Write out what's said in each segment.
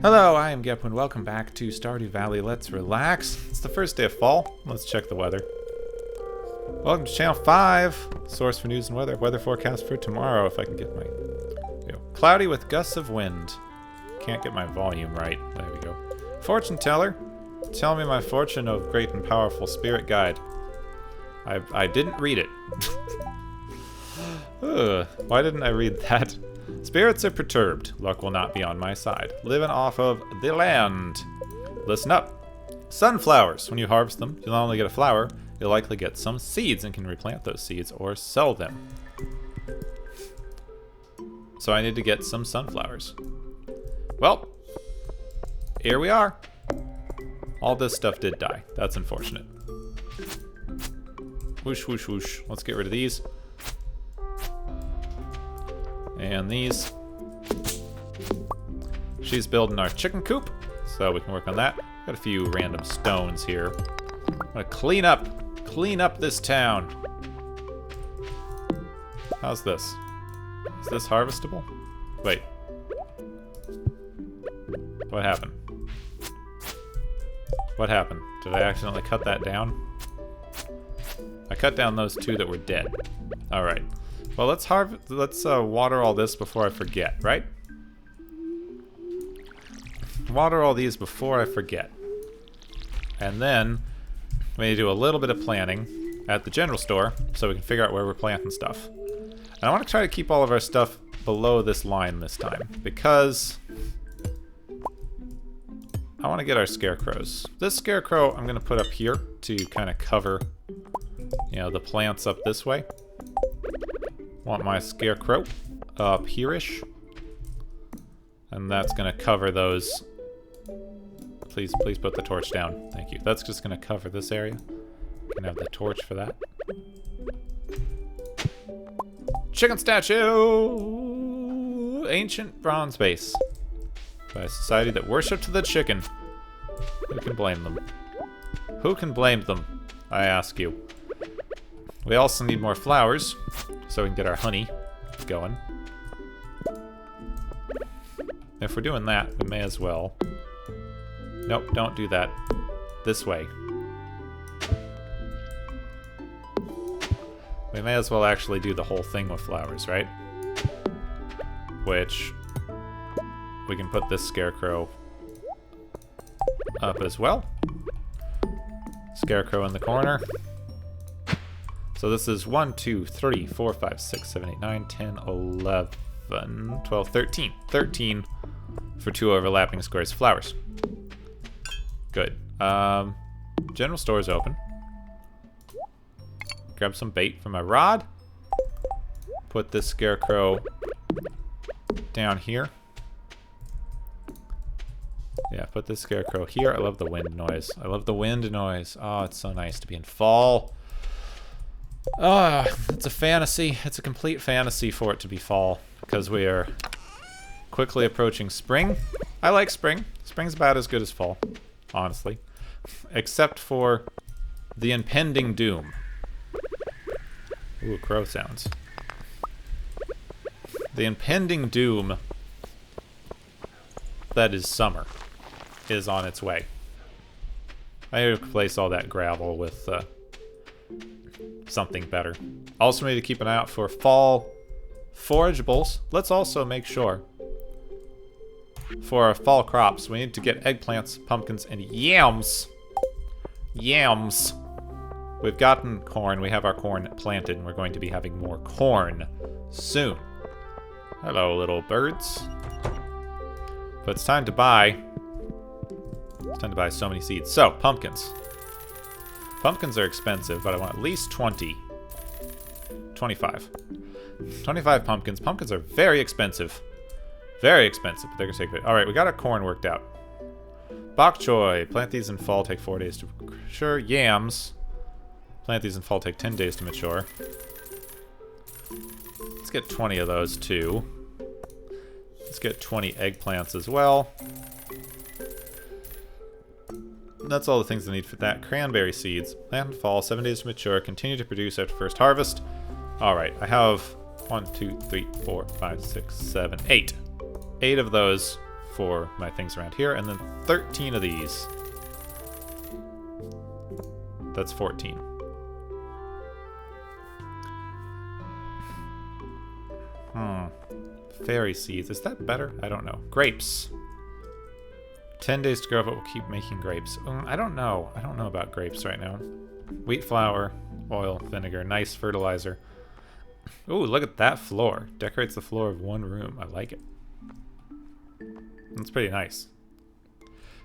Hello, I am Gep and welcome back to Stardew Valley. Let's relax. It's the first day of fall. Let's check the weather. Welcome to Channel 5, source for news and weather. Weather forecast for tomorrow, if I can get my... Cloudy with gusts of wind. Can't get my volume right. There we go. Fortune teller. Tell me my fortune, of great and powerful spirit guide. I didn't read it. Ugh, why didn't I read that? Spirits are perturbed. Luck will not be on my side. Living off of the land. Listen up. Sunflowers. When you harvest them, you'll not only get a flower, you'll likely get some seeds and can replant those seeds or sell them. So I need to get some sunflowers. Well, here we are. All this stuff did die. That's unfortunate. Whoosh, whoosh, whoosh. Let's get rid of these. And these. She's building our chicken coop, so we can work on that. Got a few random stones here. I'm gonna clean up this town. How's this? Is this harvestable? Wait. What happened? What happened? Did I accidentally cut that down? I cut down those two that were dead. All right. Well, let's water all this before I forget, right? Water all these before I forget. And then we need to do a little bit of planning at the general store so we can figure out where we're planting stuff. And I want to try to keep all of our stuff below this line this time because I want to get our scarecrows. This scarecrow I'm going to put up here to kind of cover, you know, the plants up this way. Want my scarecrow up here-ish. And that's going to cover those. Please put the torch down. Thank you. That's just going to cover this area. Can have the torch for that. Chicken statue! Ancient bronze base. By a society that worshipped the chicken. Who can blame them? Who can blame them? I ask you. We also need more flowers, so we can get our honey going. If we're doing that, we may as well... Nope, don't do that. This way. We may as well actually do the whole thing with flowers, right? Which... we can put this scarecrow up as well. Scarecrow in the corner. So this is 1, 2, 3, 4, 5, 6, 7, 8, 9, 10, 11, 12, 13. 13 for 2 overlapping squares of flowers. Good. General store is open. Grab some bait from my rod. Put this scarecrow down here. Yeah, put this scarecrow here. I love the wind noise. I love the wind noise. Oh, it's so nice to be in fall. Ah, it's a fantasy. It's a complete fantasy for it to be fall because we are quickly approaching spring. I like spring. Spring's about as good as fall, honestly, except for the impending doom. Ooh, crow sounds. The impending doom that is summer is on its way. I need to replace all that gravel with something better. Also need to keep an eye out for fall forageables. Let's also make sure for our fall crops we need to get eggplants, pumpkins, and yams. Yams. We've gotten corn. We have our corn planted, and we're going to be having more corn soon. Hello, little birds. But it's time to buy. It's time to buy so many seeds. So, pumpkins. Pumpkins are expensive, but I want at least 20. 25. 25 pumpkins. Pumpkins are very expensive. Very expensive, but they're going to take it. Alright, we got our corn worked out. Bok choy. Plant these in fall, take 4 days to mature. Yams. Plant these in fall, take 10 days to mature. Let's get 20 of those, too. Let's get 20 eggplants as well. That's all the things I need for that. Cranberry seeds. Plant in fall, 7 days to mature. Continue to produce after first harvest. Alright, I have 1, 2, 3, 4, 5, 6, 7, 8. 8 of those for my things around here, and then 13 of these. That's 14. Fairy seeds. Is that better? I don't know. Grapes. 10 days to grow, but we'll keep making grapes. I don't know. I don't know about grapes right now. Wheat flour, oil, vinegar, nice fertilizer. Ooh, look at that floor. Decorates the floor of one room. I like it. That's pretty nice.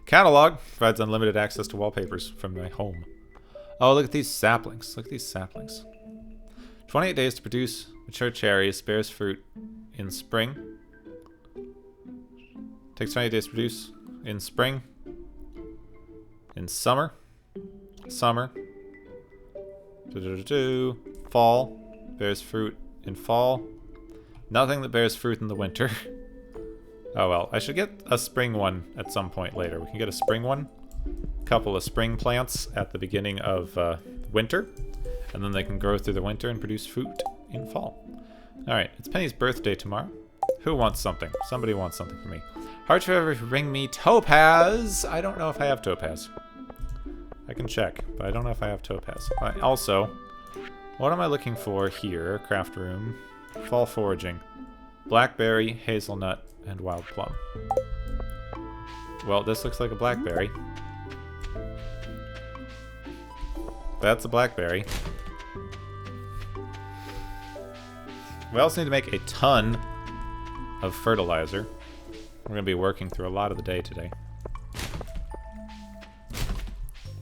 Catalog provides unlimited access to wallpapers from my home. Oh, look at these saplings. Look at these saplings. 28 days to produce mature cherries. Bears fruit in spring. Takes 28 days to produce in spring. In summer. Summer. Fall. Bears fruit in fall. Nothing that bears fruit in the winter. Oh well, I should get a spring one at some point later. We can get a spring one. A couple of spring plants at the beginning of winter. And then they can grow through the winter and produce fruit in fall. Alright, it's Penny's birthday tomorrow. Who wants something? Somebody wants something from me. Heart forever bring me topaz. I don't know if I have topaz. I can check, but I don't know if I have topaz. Also, what am I looking for here? Craft room. Fall foraging. Blackberry, hazelnut, and wild plum. Well, this looks like a blackberry. That's a blackberry. We also need to make a ton of fertilizer. We're going to be working through a lot of the day today.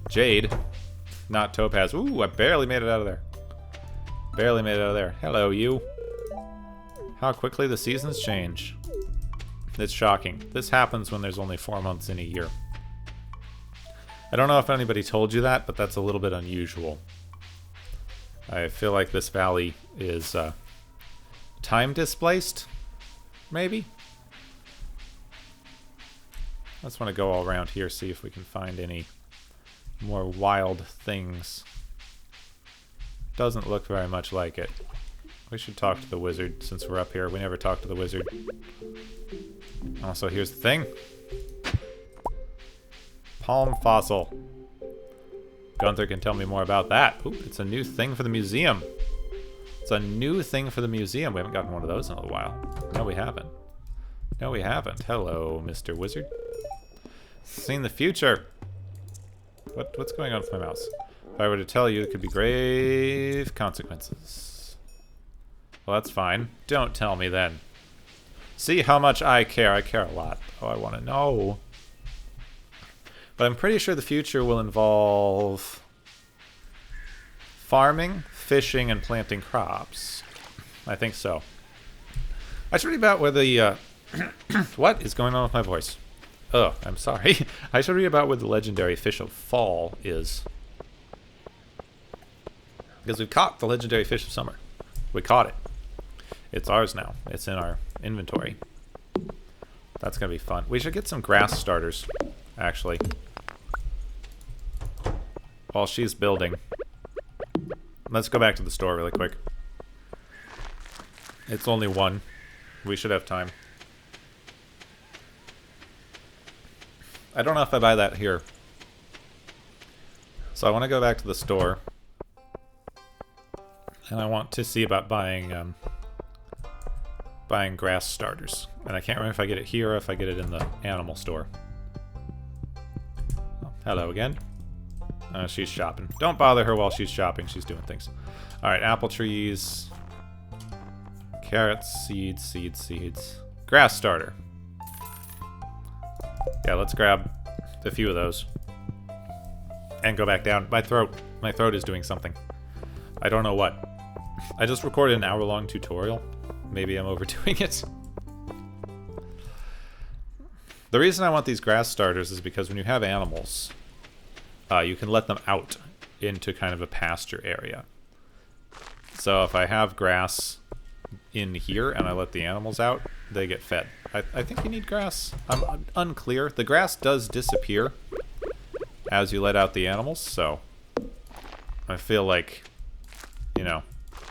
Jade. Not topaz. Ooh, I barely made it out of there. Barely made it out of there. Hello, you. How quickly the seasons change. It's shocking. This happens when there's only 4 months in a year. I don't know if anybody told you that, but that's a little bit unusual. I feel like this valley is time displaced, maybe? I just want to go all around here, see if we can find any more wild things. Doesn't look very much like it. We should talk to the wizard since we're up here. We never talked to the wizard. Also, here's the thing. Palm fossil. Gunther can tell me more about that. Ooh, it's a new thing for the museum. It's a new thing for the museum. We haven't gotten one of those in a little while. No, we haven't. No, we haven't. Hello, Mr. Wizard. Seeing the future. What's going on with my mouse? If I were to tell you, it could be grave consequences. Well, that's fine. Don't tell me then. See how much I care. I care a lot. Oh, I want to know. But I'm pretty sure the future will involve farming, fishing, and planting crops. I think so. I should read about where the... what is going on with my voice? Oh, I'm sorry. I should read about where the legendary fish of fall is. Because we've caught the legendary fish of summer. We caught it. It's ours now. It's in our inventory. That's going to be fun. We should get some grass starters, actually. While she's building. Let's go back to the store really quick. It's only 1. We should have time. I don't know if I buy that here. So I want to go back to the store. And I want to see about buying grass starters. And I can't remember if I get it here or if I get it in the animal store. Oh, hello again. She's shopping. Don't bother her while she's shopping. She's doing things. Alright, apple trees. Carrots, seeds. Grass starter. Yeah, let's grab a few of those. And go back down. My throat is doing something. I don't know what. I just recorded an hour-long tutorial. Maybe I'm overdoing it. The reason I want these grass starters is because when you have animals, you can let them out into kind of a pasture area. So if I have grass in here and I let the animals out, they get fed. I think you need grass. I'm unclear. The grass does disappear as you let out the animals, so I feel like, you know,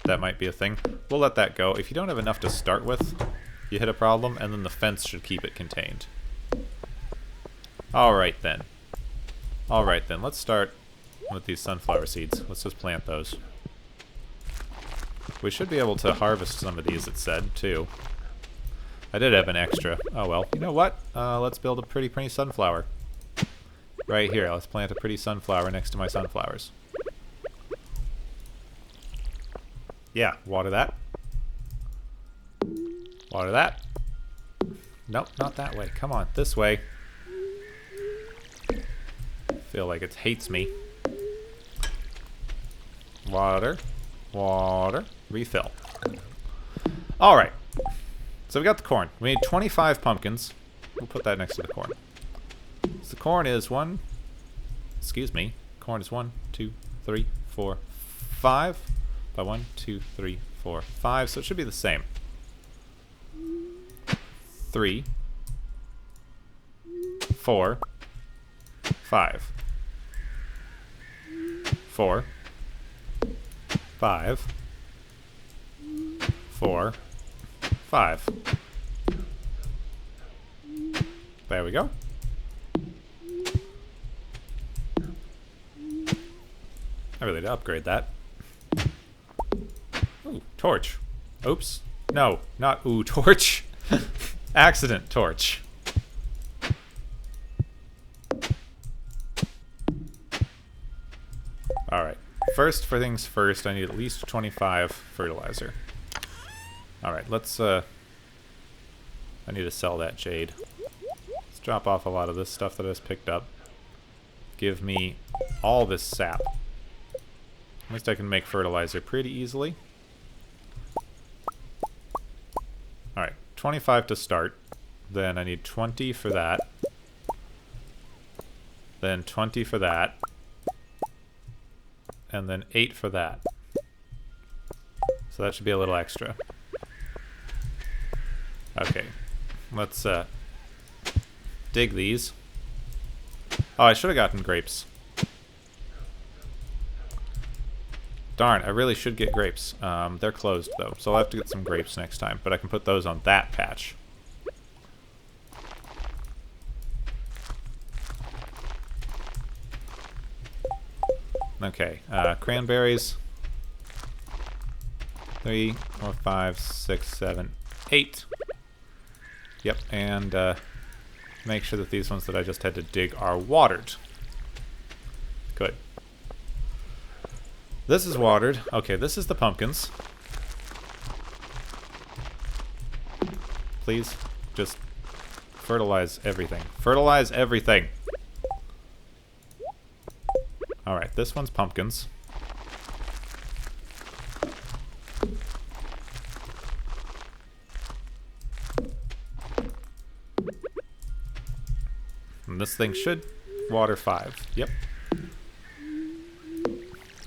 that might be a thing. We'll let that go. If you don't have enough to start with, you hit a problem, and then the fence should keep it contained. Alright then. Alright then, let's start with these sunflower seeds. Let's just plant those. We should be able to harvest some of these, it said, too. I did have an extra. Oh well. You know what? Let's build a pretty sunflower. Right here. Let's plant a pretty sunflower next to my sunflowers. Yeah, water that. Water that. Nope, not that way. Come on, this way. Feel like it hates me. Water. Water. Refill. Alright. So we got the corn. We need 25 pumpkins. We'll put that next to the corn. So the corn is one... Excuse me. Corn is 1, 2, 3, 4, 5. By 1, 2, 3, 4, 5. So it should be the same. 3, 4, 5. 4, 5, 4, 5. There we go. I really did upgrade that. Ooh, torch. Oops. No, not ooh, torch. Accident torch. Alright. First, for things first, I need at least 25 fertilizer. Alright, let's, I need to sell that jade. Let's drop off a lot of this stuff that I just picked up. Give me all this sap. At least I can make fertilizer pretty easily. Alright, 25 to start. Then I need 20 for that. Then 20 for that. And then 8 for that. So that should be a little extra. Okay, let's dig these. Oh, I should have gotten grapes. Darn, I really should get grapes. They're closed though, so I'll have to get some grapes next time, but I can put those on that patch. Okay, cranberries. 3, 4, 5, 6, 7, 8. Yep, and make sure that these ones that I just had to dig are watered. Good. This is watered. Okay, this is the pumpkins. Please, just fertilize everything. Fertilize everything! Alright, this one's pumpkins. And this thing should water 5. Yep.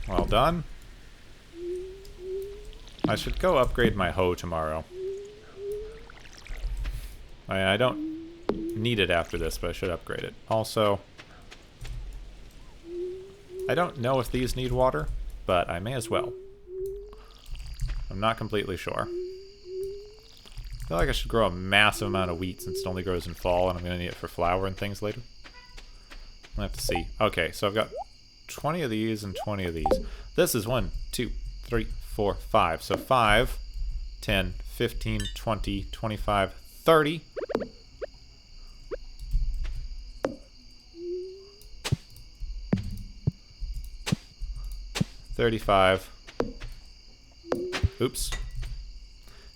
Well done. I should go upgrade my hoe tomorrow. I don't need it after this, but I should upgrade it. Also, I don't know if these need water, but I may as well. I'm not completely sure. I feel like I should grow a massive amount of wheat since it only grows in fall, and I'm going to need it for flour and things later. I'll have to see. Okay, so I've got 20 of these and 20 of these. This is 1, 2, 3, 4, 5. So 5, 10, 15, 20, 25, 30. $35. Oops.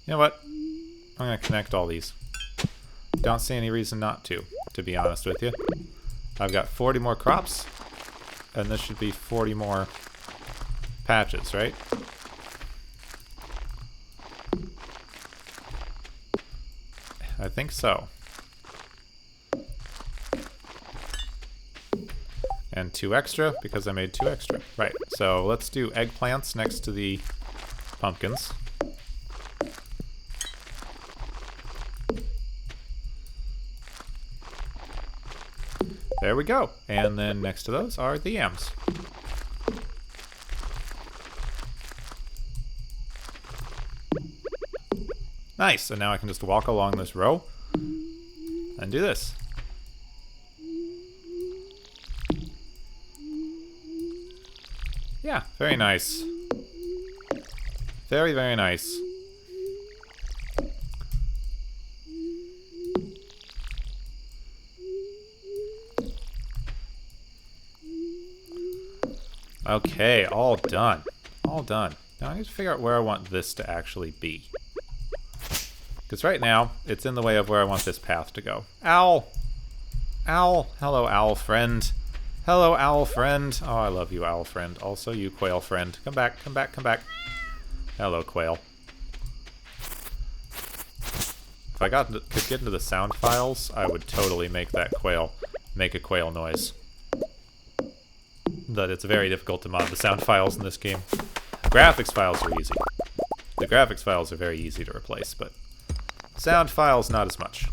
You know what? I'm going to connect all these. Don't see any reason not to be honest with you. I've got 40 more crops, and this should be 40 more patches, right? I think so. And 2 extra, because I made 2 extra. Right, so let's do eggplants next to the pumpkins. There we go. And then next to those are the yams. Nice, and now I can just walk along this row and do this. Yeah, very nice. Very, very nice. Okay, all done. All done. Now I need to figure out where I want this to actually be. Because right now, it's in the way of where I want this path to go. Owl! Owl! Hello, owl friend. Hello, owl friend. Oh, I love you, owl friend. Also, you quail friend. Come back, come back, come back. Hello, quail. If I could get into the sound files, I would totally make that quail make a quail noise. But it's very difficult to mod the sound files in this game. Graphics files are easy. The graphics files are very easy to replace, but sound files not as much.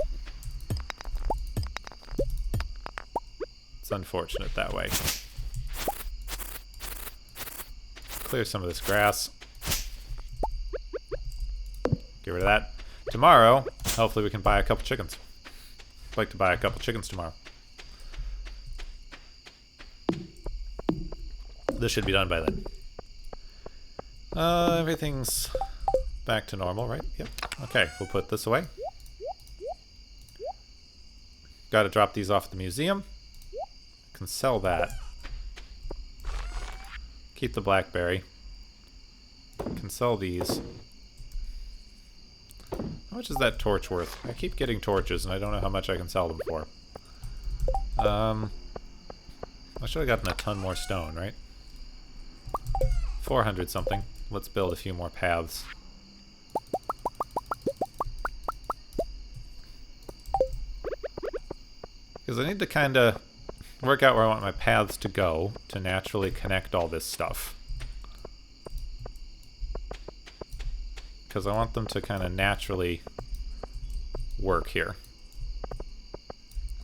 It's unfortunate that way. Clear some of this grass. Get rid of that. Tomorrow, hopefully we can buy a couple chickens. I'd like to buy a couple chickens tomorrow. This should be done by then. Everything's back to normal, right? Yep. Okay, we'll put this away. Gotta drop these off at the museum. Can sell that. Keep the blackberry. Can sell these. How much is that torch worth? I keep getting torches and I don't know how much I can sell them for. I should have gotten a ton more stone, right? 400 something. Let's build a few more paths. Because I need to kind of work out where I want my paths to go to naturally connect all this stuff. Because I want them to kind of naturally work here.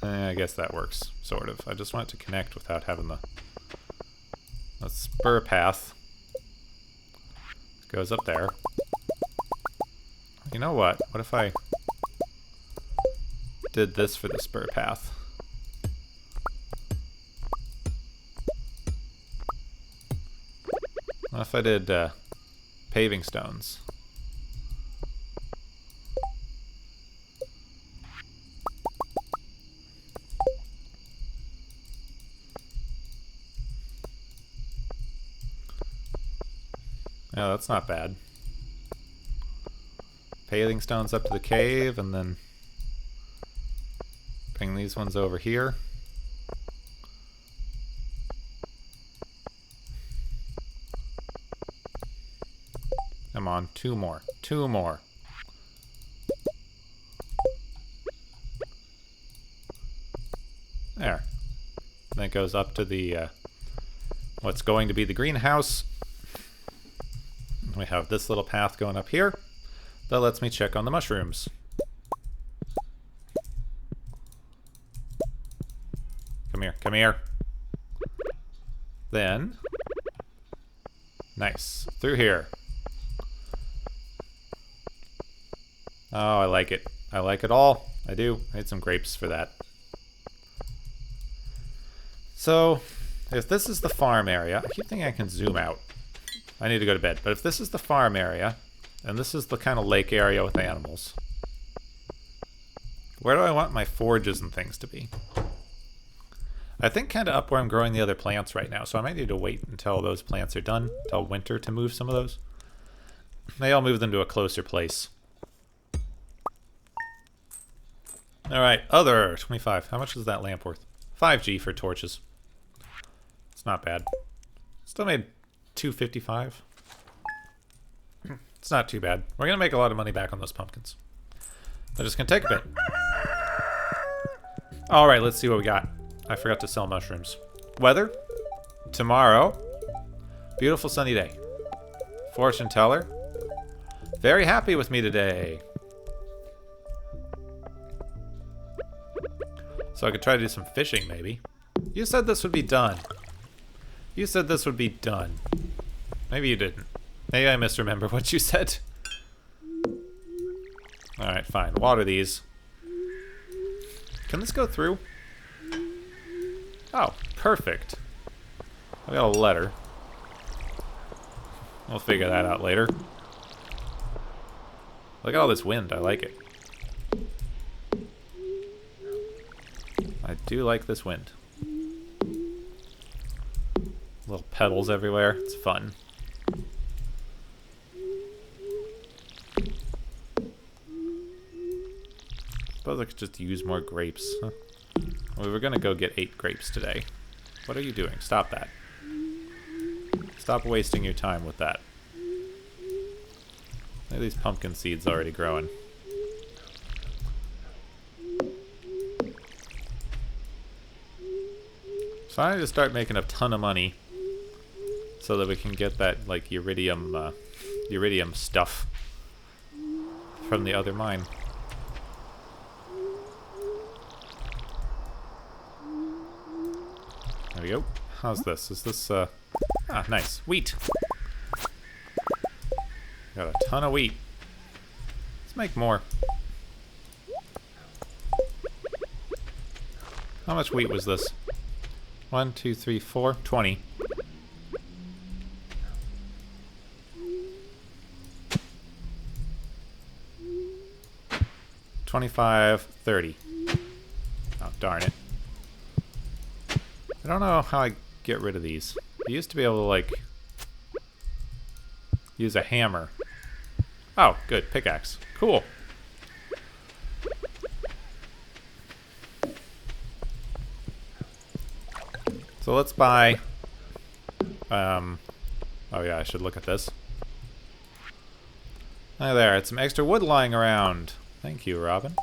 I guess that works, sort of. I just want it to connect without having the spur path. Goes up there. You know what? What if I did this for the spur path? What if I did paving stones? Yeah, that's not bad. Paving stones up to the cave, and then bring these ones over here. Come on, two more. Two more. There. That goes up to the what's going to be the greenhouse. We have this little path going up here that lets me check on the mushrooms. Come here, come here. Then, nice, through here. Oh, I like it. I like it all. I do. I need some grapes for that. So, if this is the farm area, I keep thinking I can zoom out. I need to go to bed. But if this is the farm area, and this is the kind of lake area with animals, where do I want my forages and things to be? I think kind of up where I'm growing the other plants right now, so I might need to wait until those plants are done, until winter to move some of those. Maybe I'll move them to a closer place. Alright, other 25. How much is that lamp worth? 5G for torches. It's not bad. Still made 255. It's not too bad. We're gonna make a lot of money back on those pumpkins. They're just gonna take a bit. Alright, let's see what we got. I forgot to sell mushrooms. Weather. Tomorrow. Beautiful sunny day. Fortune teller. Very happy with me today. So I could try to do some fishing, maybe. You said this would be done. You said this would be done. Maybe you didn't. Maybe I misremember what you said. Alright, fine. Water these. Can this go through? Oh, perfect. I got a letter. We'll figure that out later. Look at all this wind. I like it. I do like this wind. Little petals everywhere. It's fun. Suppose I could just use more grapes. Huh? We were gonna go get 8 grapes today. What are you doing? Stop that. Stop wasting your time with that. Look at these pumpkin seeds already growing. So I need to start making a ton of money so that we can get that, like, iridium stuff from the other mine. There we go. How's this? Is this, ah, nice. Wheat! Got a ton of wheat. Let's make more. How much wheat was this? 1, 2, 3, 4, 20. $25, $30. Oh, darn it. I don't know how I get rid of these. I used to be able to, like, use a hammer. Oh, good. Pickaxe. Cool. So let's buy... oh yeah, I should look at this. Oh, there. It's some extra wood lying around. Thank you, Robin.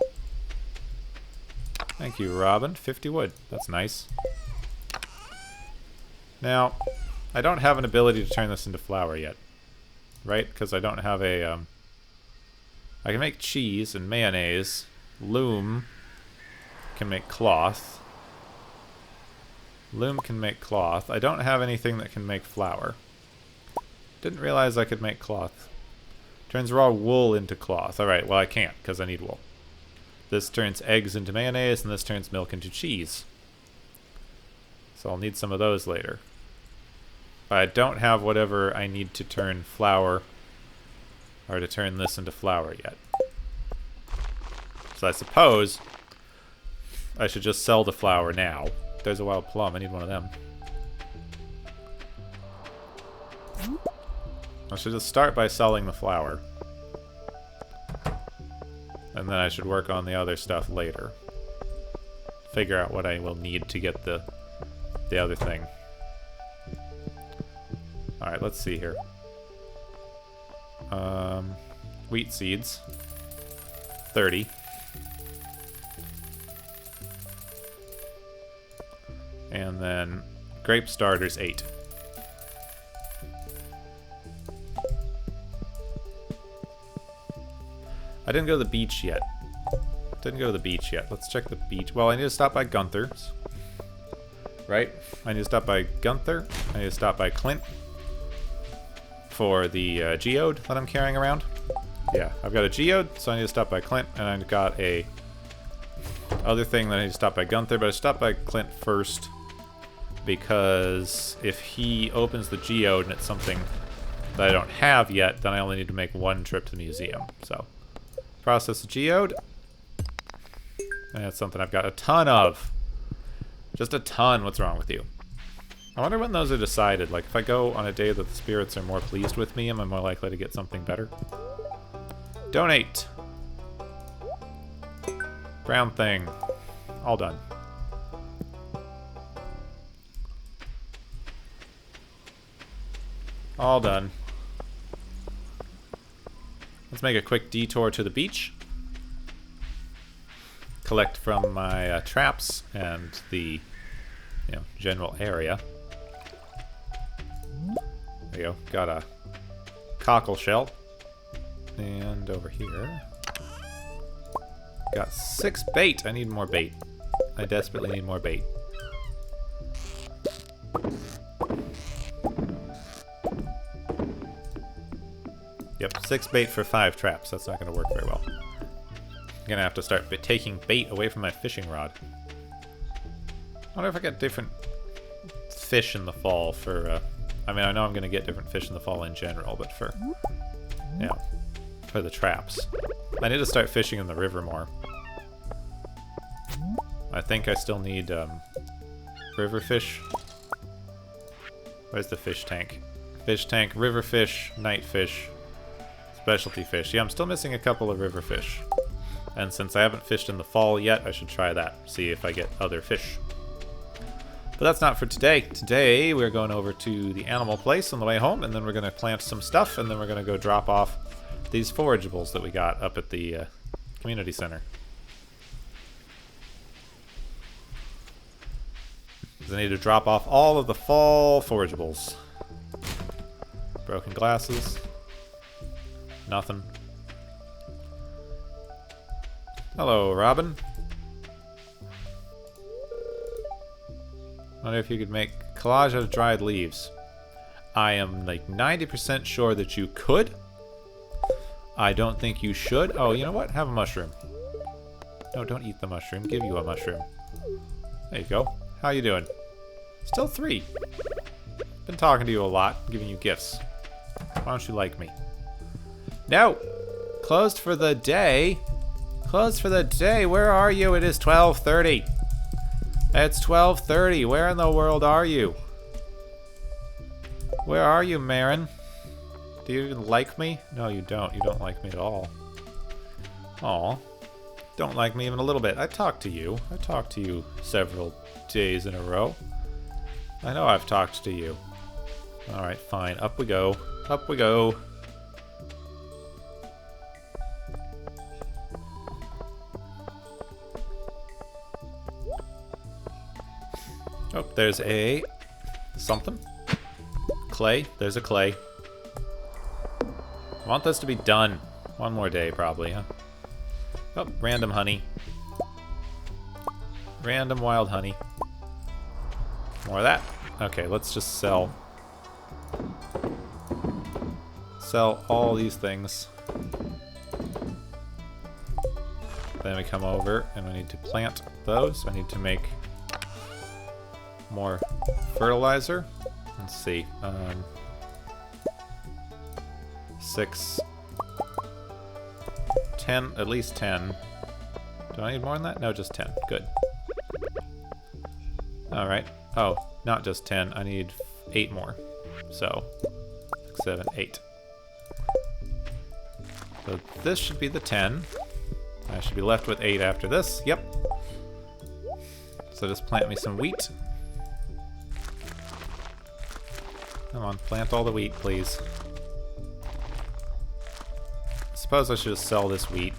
Thank you, Robin. 50 wood. That's nice. Now, I don't have an ability to turn this into flour yet. Right? Because I don't have a... I can make cheese and mayonnaise. Loom can make cloth. Loom can make cloth. I don't have anything that can make flour. Didn't realize I could make cloth. Turns raw wool into cloth. Alright, well I can't, because I need wool. This turns eggs into mayonnaise, and this turns milk into cheese. So I'll need some of those later. But I don't have whatever I need to turn flour, or to turn this into flour yet. So I suppose I should just sell the flour now. There's a wild plum. I need one of them. I should just start by selling the flour. And then I should work on the other stuff later. Figure out what I will need to get the other thing. Alright, let's see here. Wheat seeds. 30. And then grape starters, 8. I didn't go to the beach yet. Let's check the beach. Well, I need to stop by Gunther's. Right? I need to stop by Gunther. I need to stop by Clint. For the geode that I'm carrying around. Yeah, I've got a geode, so I need to stop by Clint. And I've got a other thing that I need to stop by Gunther. But I stopped by Clint first. Because if he opens the geode and it's something that I don't have yet, then I only need to make 1 trip to the museum. So, process the geode. And that's something I've got a ton of. Just a ton. What's wrong with you? I wonder when those are decided. Like, if I go on a day that the spirits are more pleased with me, am I more likely to get something better? Donate! Brown thing. All done. All done. Let's make a quick detour to the beach. Collect from my traps and the general area. There you go. Got a cockle shell. And over here. Got 6 bait. I need more bait. I desperately need more bait. Yep, 6 bait for 5 traps. That's not going to work very well. I'm going to have to start taking bait away from my fishing rod. I wonder if I get different fish in the fall for I mean, I know I'm going to get different fish in the fall in general, but for, you know, for the traps. I need to start fishing in the river more. I think I still need river fish. Where's the fish tank? Fish tank, river fish, night fish, specialty fish. Yeah, I'm still missing a couple of river fish. And since I haven't fished in the fall yet, I should try that. See if I get other fish. But that's not for today. Today, we're going over to the animal place on the way home, and then we're going to plant some stuff, and then we're going to go drop off these forageables that we got up at the community center. I need to drop off all of the fall forageables. Broken glasses. Nothing. Hello, Robin. Wonder if you could make collage out of dried leaves. I am like 90% sure that you could. I don't think you should. Oh, you know what? Have a mushroom. No, don't eat the mushroom. Give you a mushroom. There you go. How you doing? Still 3. Been talking to you a lot, giving you gifts. Why don't you like me? No! Closed for the day. Closed for the day. Where are you? It is 12:30. It's 12:30. Where in the world are you? Where are you, Marin? Do you even like me? No, you don't. You don't like me at all. Aw. Don't like me even a little bit. I talked to you. I talked to you several days in a row. I know I've talked to you. Alright, fine. Up we go. Up we go. Oh, there's a something. Clay. There's a clay. I want this to be done. One more day, probably, huh? Oh, random honey. Random wild honey. More of that. Okay, let's just sell. Sell all these things. Then we come over and we need to plant those. I need to make more fertilizer. Let's see. 6, 10, at least 10. Do I need more than that? No, just 10. Good. Alright. Oh, not just 10. I need 8 more. So, 6, 7, 8. So this should be the 10. I should be left with 8 after this. Yep. So just plant me some wheat. Come on, plant all the wheat, please. I suppose I should just sell this wheat.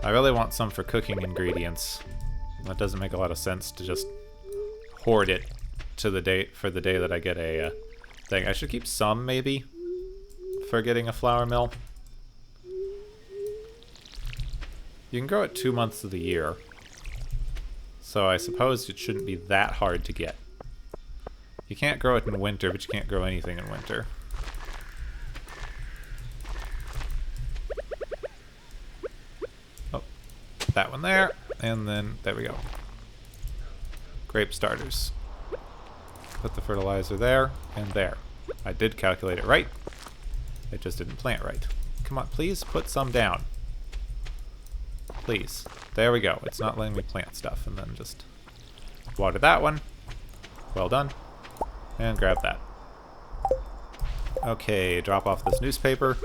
I really want some for cooking ingredients. That doesn't make a lot of sense to just hoard it to the day for the day that I get a thing. I should keep some, maybe, for getting a flour mill. You can grow it 2 months of the year, so I suppose it shouldn't be that hard to get. You can't grow it in winter, but you can't grow anything in winter. Oh, that one there, and then there we go. Grape starters. Put the fertilizer there and there. I did calculate it right. It just didn't plant right. Come on, please put some down. Please. There we go. It's not letting me plant stuff. And then just water that one. Well done. And grab that. Okay, drop off this newspaper.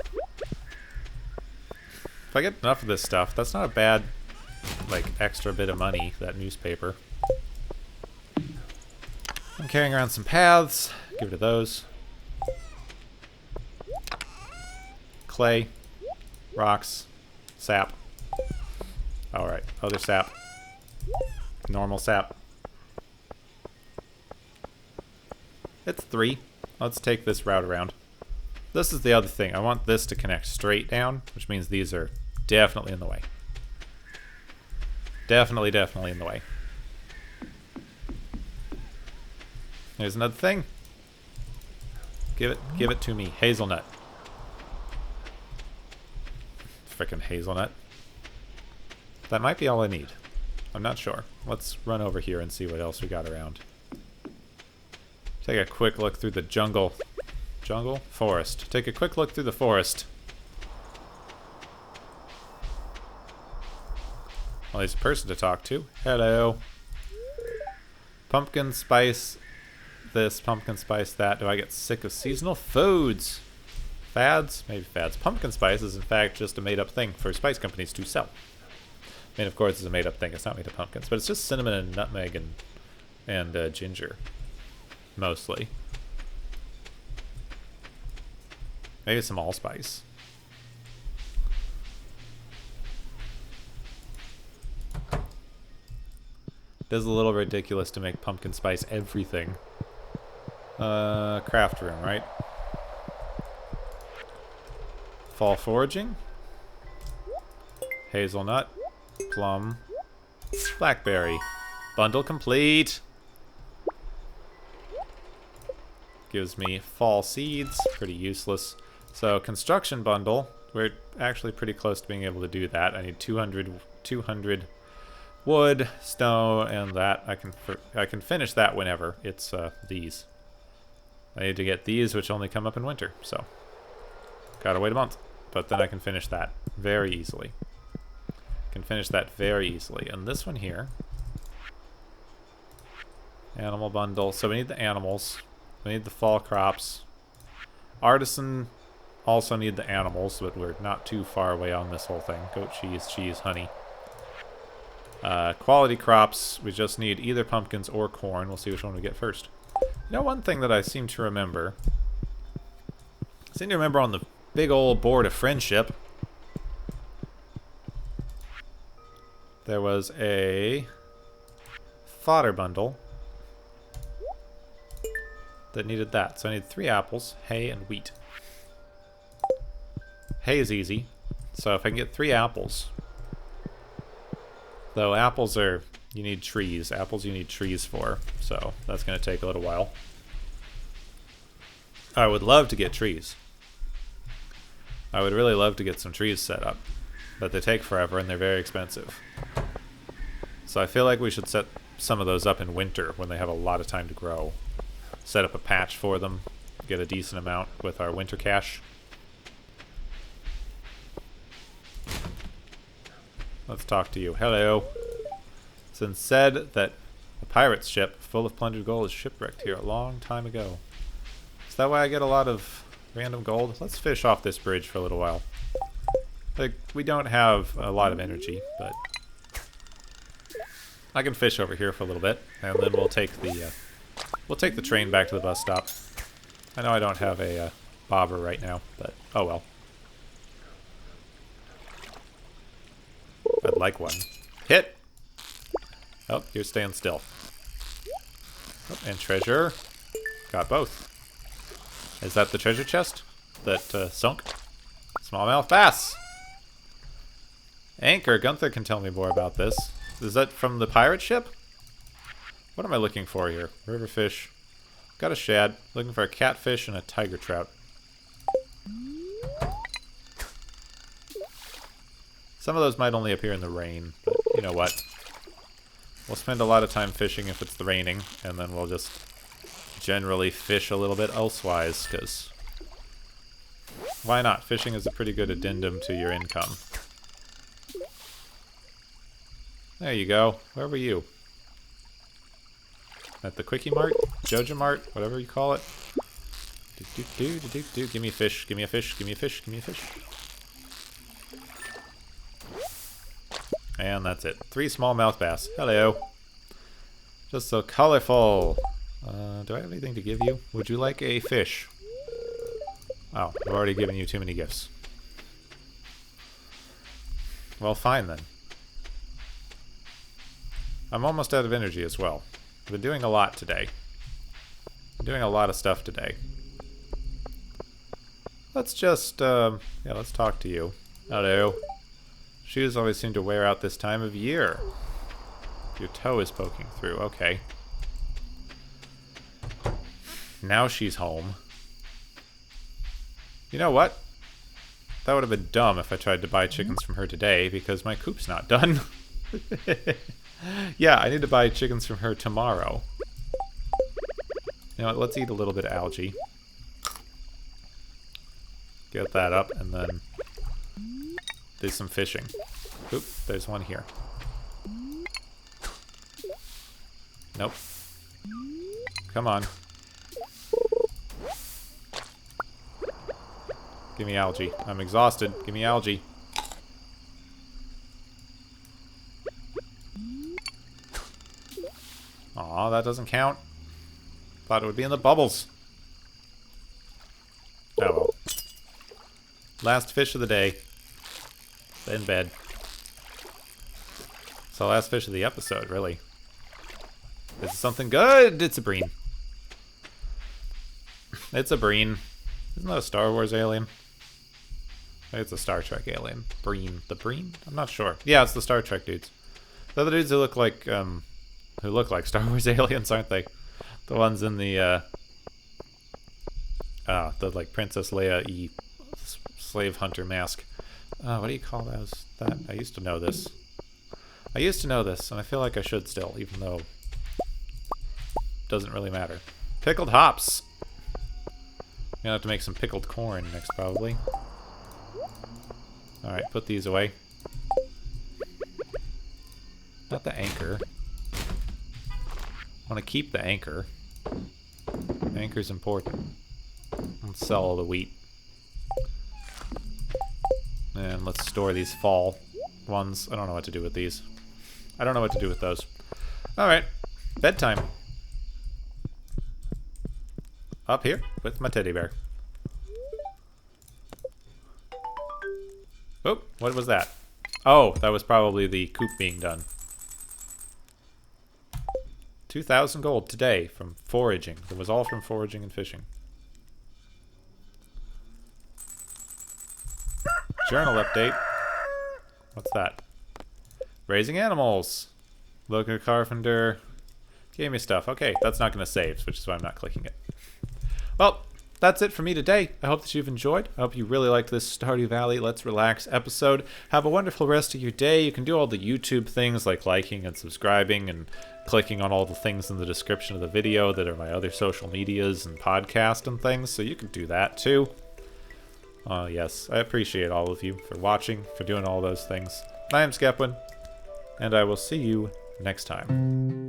If I get enough of this stuff, that's not a bad, like, extra bit of money, that newspaper. I'm carrying around some paths. Give it to those. Clay. Rocks. Sap. Alright, other sap. Normal sap. It's 3. Let's take this route around. This is the other thing. I want this to connect straight down, which means these are definitely in the way. Definitely, definitely in the way. Here's another thing. Give it to me. Hazelnut. Frickin' hazelnut. That might be all I need. I'm not sure. Let's run over here and see what else we got around. Take a quick look through the jungle. Jungle? Forest. Take a quick look through the forest. Well, there's a person to talk to. Hello. Pumpkin spice this, pumpkin spice that. Do I get sick of seasonal foods? Fads? Maybe fads. Pumpkin spice is in fact just a made-up thing for spice companies to sell. I mean, of course, it's a made-up thing. It's not made of pumpkins, but it's just cinnamon and nutmeg and ginger, mostly. Maybe some allspice. It is a little ridiculous to make pumpkin spice everything. Craft room, right? Fall foraging. Hazelnut. Plum. Blackberry. Bundle complete. Gives me fall seeds. Pretty useless. So construction bundle. We're actually pretty close to being able to do that. I need 200 wood, stone, and that. I can finish that whenever. It's these. I need to get these, which only come up in winter. So gotta wait a month. But then I can finish that very easily. Can finish that very easily. And this one here. Animal bundle. So we need the animals. We need the fall crops. Artisan also need the animals, but we're not too far away on this whole thing. Goat cheese, honey. Quality crops. We just need either pumpkins or corn. We'll see which one we get first. You know, one thing that I seem to remember. On the big old board of friendship, there was a fodder bundle that needed that. So I need 3 apples, hay, and wheat. Hay is easy. So if I can get 3 apples. Though apples are... you need trees. Apples you need trees for. So that's going to take a little while. I would love to get trees. I would really love to get some trees set up. But they take forever and they're very expensive. So I feel like we should set some of those up in winter when they have a lot of time to grow. Set up a patch for them. Get a decent amount with our winter cash. Let's talk to you. Hello. It's been said that a pirate's ship full of plundered gold is shipwrecked here a long time ago. Is that why I get a lot of random gold? Let's fish off this bridge for a little while. Like, we don't have a lot of energy, but I can fish over here for a little bit, and then we'll take the train back to the bus stop. I know I don't have a bobber right now, but oh well. I'd like one. Hit! Oh, you're staying still. Oh, and treasure. Got both. Is that the treasure chest that sunk? Smallmouth bass! Anchor. Gunther can tell me more about this. Is that from the pirate ship? What am I looking for here? Riverfish. Got a shad. Looking for a catfish and a tiger trout. Some of those might only appear in the rain, but you know what? We'll spend a lot of time fishing if it's raining, and then we'll just generally fish a little bit elsewise, because why not? Fishing is a pretty good addendum to your income. There you go. Where were you? At the Quickie Mart? Joja Mart? Whatever you call it. Give me a fish. Give me a fish. Give me a fish. Give me a fish. And that's it. 3 smallmouth bass. Hello. Just so colorful. Do I have anything to give you? Would you like a fish? Oh, I've already given you too many gifts. Well, fine then. I'm almost out of energy as well. I've been doing a lot today. I'm doing a lot of stuff today. Let's just, yeah, let's talk to you. Hello. Shoes always seem to wear out this time of year. Your toe is poking through. Okay. Now she's home. You know what? That would have been dumb if I tried to buy chickens from her today, because my coop's not done. Yeah, I need to buy chickens from her tomorrow. You know what, let's eat a little bit of algae. Get that up, and then do some fishing. Oop, there's one here. Nope. Come on. Give me algae. I'm exhausted. Give me algae. Aw, that doesn't count. Thought it would be in the bubbles. Oh well. Last fish of the day. In bed. So last fish of the episode, really. This is something good. It's a breen. It's a breen. Isn't that a Star Wars alien? Maybe it's a Star Trek alien. Breen. The breen? I'm not sure. Yeah, it's the Star Trek dudes. The other dudes who look like Star Wars aliens, aren't they? The ones in the like Princess Leia slave hunter mask. What do you call those? That I used to know this. And I feel like I should still, even though it doesn't really matter. Pickled hops. Gonna have to make some pickled corn next, probably. Alright, put these away. Not the anchor. I want to keep the anchor. The anchor's important. Let's sell all the wheat. And let's store these fall ones. I don't know what to do with these. I don't know what to do with those. Alright, bedtime. Up here with my teddy bear. Oh, what was that? Oh, that was probably the coop being done. 2,000 gold today from foraging. It was all from foraging and fishing. Journal update. What's that? Raising animals. Local carpenter. Gave me stuff. Okay, that's not going to save, which is why I'm not clicking it. Well, that's it for me today. I hope that you've enjoyed. I hope you really liked this Stardew Valley Let's Relax episode. Have a wonderful rest of your day. You can do all the YouTube things like liking and subscribing and clicking on all the things in the description of the video that are my other social medias and podcast and things, so you can do that too. Yes, I appreciate all of you for watching, for doing all those things. I am Skepwin, and I will see you next time.